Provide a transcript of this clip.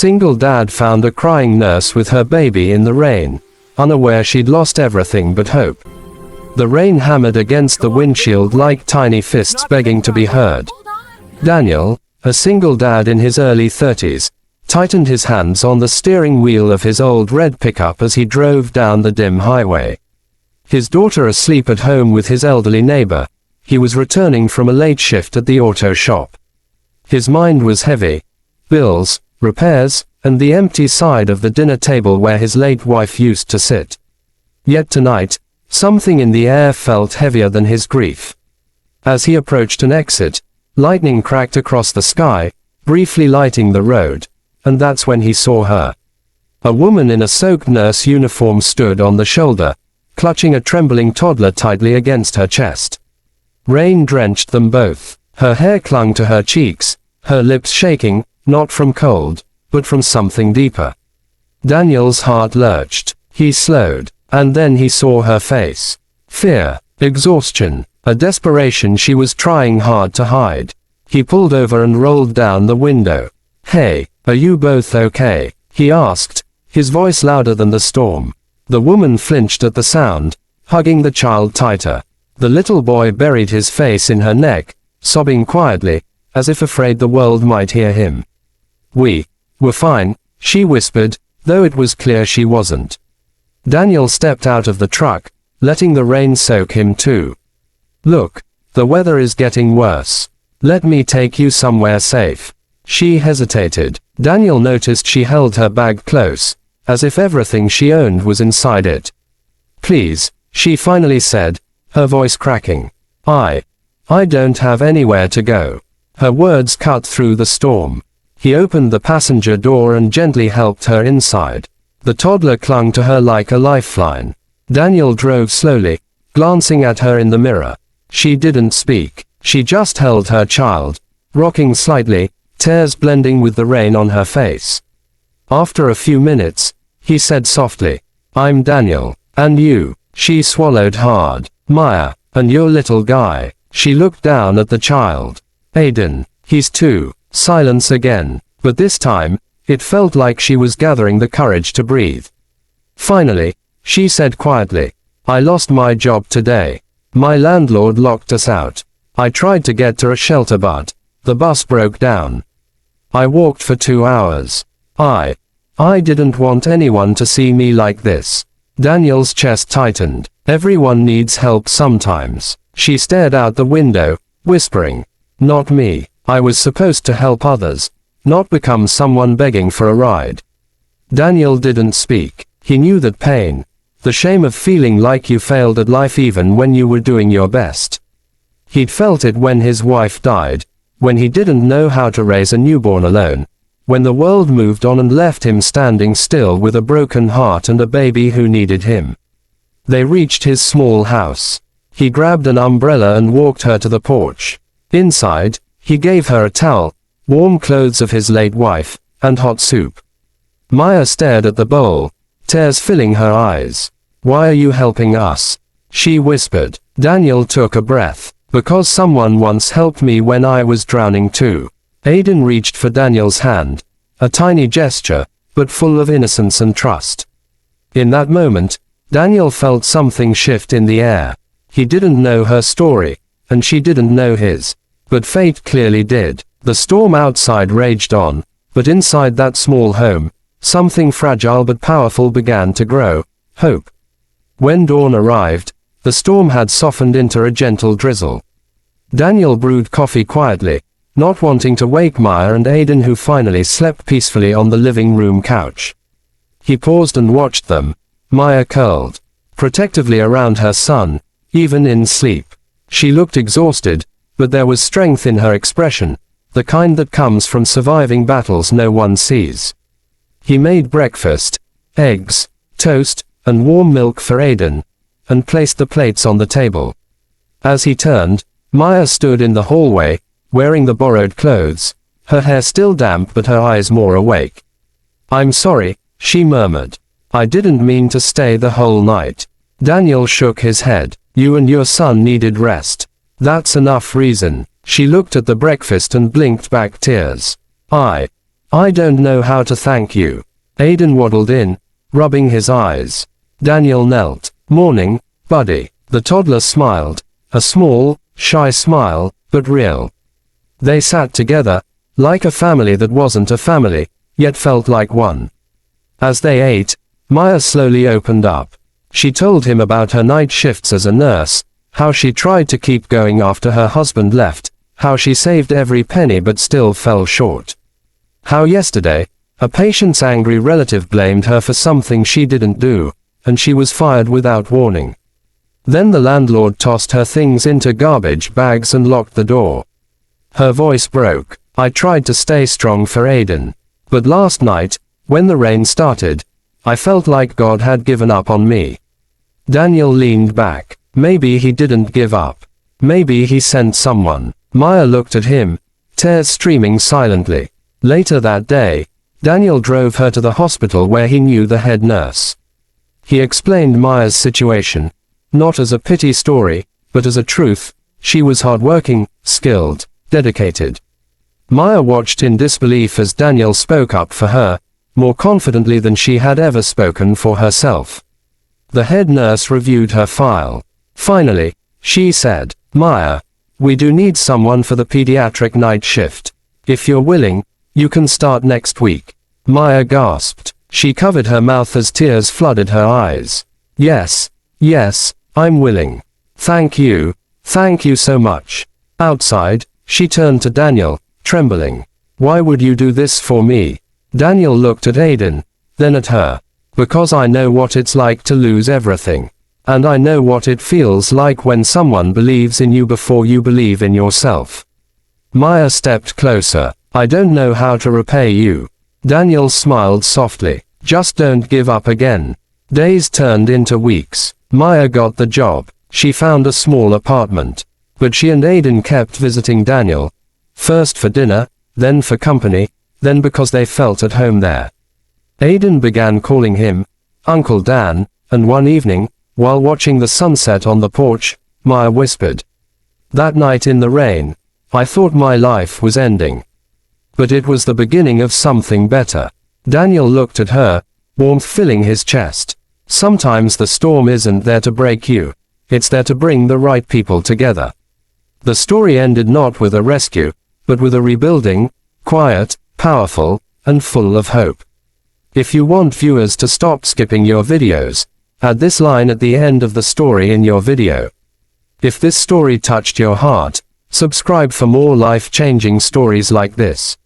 single dad found a crying nurse with her baby in the rain, unaware she'd lost everything but hope. The rain hammered against the windshield like tiny fists begging to be heard. Daniel, a single dad in his early 30s, tightened his hands on the steering wheel of his old red pickup as he drove down the dim highway. His daughter asleep at home with his elderly neighbor, he was returning from a late shift at the auto shop. His mind was heavy. Bills, repairs, and the empty side of the dinner table where his late wife used to sit. Yet tonight, something in the air felt heavier than his grief. As he approached an exit, lightning cracked across the sky, briefly lighting the road, and that's when he saw her. A woman in a soaked nurse uniform stood on the shoulder, clutching a trembling toddler tightly against her chest. Rain drenched them both. Her hair clung to her cheeks, her lips shaking, not from cold, but from something deeper. Daniel's heart lurched. He slowed, and then he saw her face. Fear, exhaustion, a desperation she was trying hard to hide. He pulled over and rolled down the window. "Hey, are you both okay?" he asked, his voice louder than the storm. The woman flinched at the sound, hugging the child tighter. The little boy buried his face in her neck, sobbing quietly, as if afraid the world might hear him. We're fine," she whispered, though it was clear she wasn't. Daniel stepped out of the truck, letting the rain soak him too. "Look, the weather is getting worse. Let me take you somewhere safe." She hesitated. Daniel noticed she held her bag close, as if everything she owned was inside it. "Please," she finally said, her voice cracking. I don't have anywhere to go." Her words cut through the storm. He opened the passenger door and gently helped her inside. The toddler clung to her like a lifeline. Daniel drove slowly, glancing at her in the mirror. She didn't speak. She just held her child, rocking slightly, tears blending with the rain on her face. After a few minutes, he said softly, "I'm Daniel. And you?" She swallowed hard. "Maya, and your little guy." She looked down at the child. "Aiden. He's 2. Silence again. But this time, it felt like she was gathering the courage to breathe. Finally, she said quietly, "I lost my job today. My landlord locked us out. I tried to get to a shelter but the bus broke down. I walked for 2 hours. I didn't want anyone to see me like this." Daniel's chest tightened. Everyone needs help sometimes. She stared out the window, whispering, "Not me. I was supposed to help others, not become someone begging for a ride." Daniel didn't speak. He knew that pain, the shame of feeling like you failed at life even when you were doing your best. He'd felt it when his wife died, when he didn't know how to raise a newborn alone, when the world moved on and left him standing still with a broken heart and a baby who needed him. They reached his small house. He grabbed an umbrella and walked her to the porch. Inside, he gave her a towel, warm clothes of his late wife, and hot soup. Maya stared at the bowl, tears filling her eyes. "Why are you helping us?" she whispered. Daniel took a breath. "Because someone once helped me when I was drowning too." Aiden reached for Daniel's hand, a tiny gesture, but full of innocence and trust. In that moment, Daniel felt something shift in the air. He didn't know her story, and she didn't know his. But fate clearly did. The storm outside raged on, but inside that small home, something fragile but powerful began to grow: hope. When dawn arrived, the storm had softened into a gentle drizzle. Daniel brewed coffee quietly, not wanting to wake Maya and Aiden, who finally slept peacefully on the living room couch. He paused and watched them. Maya curled protectively around her son, even in sleep. She looked exhausted, but there was strength in her expression, the kind that comes from surviving battles no one sees. He made breakfast, eggs, toast, and warm milk for Aiden, and placed the plates on the table. As he turned, Maya stood in the hallway, wearing the borrowed clothes, her hair still damp but her eyes more awake. "I'm sorry," she murmured. "I didn't mean to stay the whole night." Daniel shook his head. "You and your son needed rest. That's enough reason." She looked at the breakfast and blinked back tears. I don't know how to thank you. Aiden waddled in, rubbing his eyes. Daniel knelt. Morning, buddy. The toddler smiled. A small, shy smile, but real. They sat together, like a family that wasn't a family, yet felt like one. As they ate, Maya slowly opened up. She told him about her night shifts as a nurse, how she tried to keep going after her husband left, how she saved every penny but still fell short. How yesterday, a patient's angry relative blamed her for something she didn't do, and she was fired without warning. Then the landlord tossed her things into garbage bags and locked the door. Her voice broke. I tried to stay strong for Aiden. But last night, when the rain started, I felt like God had given up on me. Daniel leaned back. Maybe he didn't give up. Maybe he sent someone. Maya looked at him, tears streaming silently. Later that day, Daniel drove her to the hospital where he knew the head nurse. He explained Maya's situation, not as a pity story, but as a truth. She was hardworking, skilled, dedicated. Maya watched in disbelief as Daniel spoke up for her, more confidently than she had ever spoken for herself. The head nurse reviewed her file. Finally, she said, Maya, we do need someone for the pediatric night shift. If you're willing, you can start next week. Maya gasped. She covered her mouth as tears flooded her eyes. Yes, I'm willing. Thank you so much. Outside, she turned to Daniel, trembling. Why would you do this for me? Daniel looked at Aiden, then at her. Because I know what it's like to lose everything. And I know what it feels like when someone believes in you before you believe in yourself. Maya stepped closer. I don't know how to repay you. Daniel smiled softly. Just don't give up again. Days turned into weeks. Maya got the job. She found a small apartment. But she and Aiden kept visiting Daniel. First for dinner, then for company, then because they felt at home there. Aiden began calling him Uncle Dan, and one evening, while watching the sunset on the porch, Maya whispered, that night in the rain, I thought my life was ending. But it was the beginning of something better. Daniel looked at her, warmth filling his chest. Sometimes the storm isn't there to break you, it's there to bring the right people together. The story ended not with a rescue, but with a rebuilding, quiet, powerful, and full of hope. If you want viewers to stop skipping your videos, add this line at the end of the story in your video. If this story touched your heart, subscribe for more life-changing stories like this.